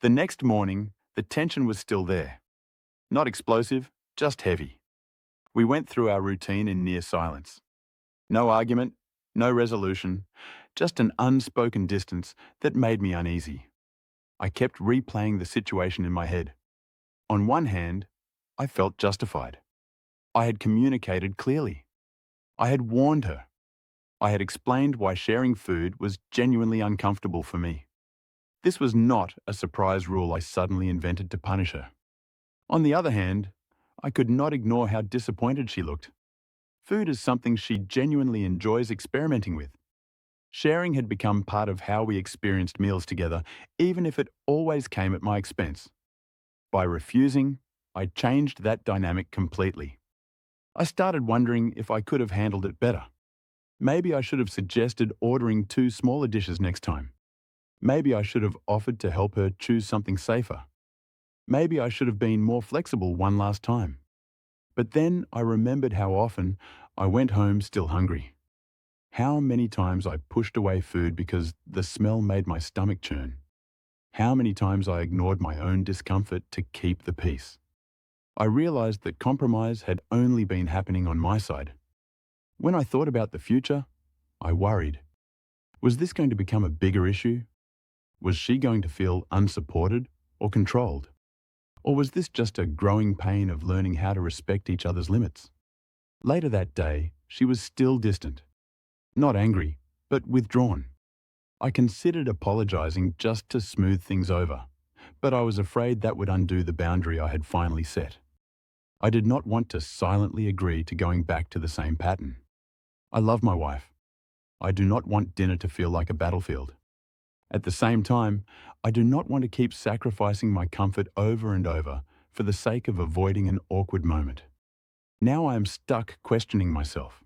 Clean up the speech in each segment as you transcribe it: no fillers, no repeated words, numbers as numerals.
The next morning, the tension was still there. Not explosive, just heavy. We went through our routine in near silence. No argument, no resolution, just an unspoken distance that made me uneasy. I kept replaying the situation in my head. On one hand, I felt justified. I had communicated clearly. I had warned her. I had explained why sharing food was genuinely uncomfortable for me. This was not a surprise rule I suddenly invented to punish her. On the other hand, I could not ignore how disappointed she looked. Food is something she genuinely enjoys experimenting with. Sharing had become part of how we experienced meals together, even if it always came at my expense. By refusing, I changed that dynamic completely. I started wondering if I could have handled it better. Maybe I should have suggested ordering two smaller dishes next time. Maybe I should have offered to help her choose something safer. Maybe I should have been more flexible one last time. But then I remembered how often I went home still hungry. How many times I pushed away food because the smell made my stomach churn. How many times I ignored my own discomfort to keep the peace. I realized that compromise had only been happening on my side. When I thought about the future, I worried. Was this going to become a bigger issue? Was she going to feel unsupported or controlled? Or was this just a growing pain of learning how to respect each other's limits? Later that day, she was still distant. Not angry, but withdrawn. I considered apologizing just to smooth things over, but I was afraid that would undo the boundary I had finally set. I did not want to silently agree to going back to the same pattern. I love my wife. I do not want dinner to feel like a battlefield. At the same time, I do not want to keep sacrificing my comfort over and over for the sake of avoiding an awkward moment. Now I am stuck questioning myself.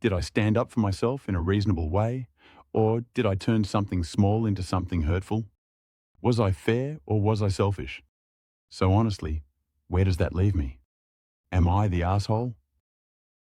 Did I stand up for myself in a reasonable way, or did I turn something small into something hurtful? Was I fair or was I selfish? So honestly, where does that leave me? Am I the asshole?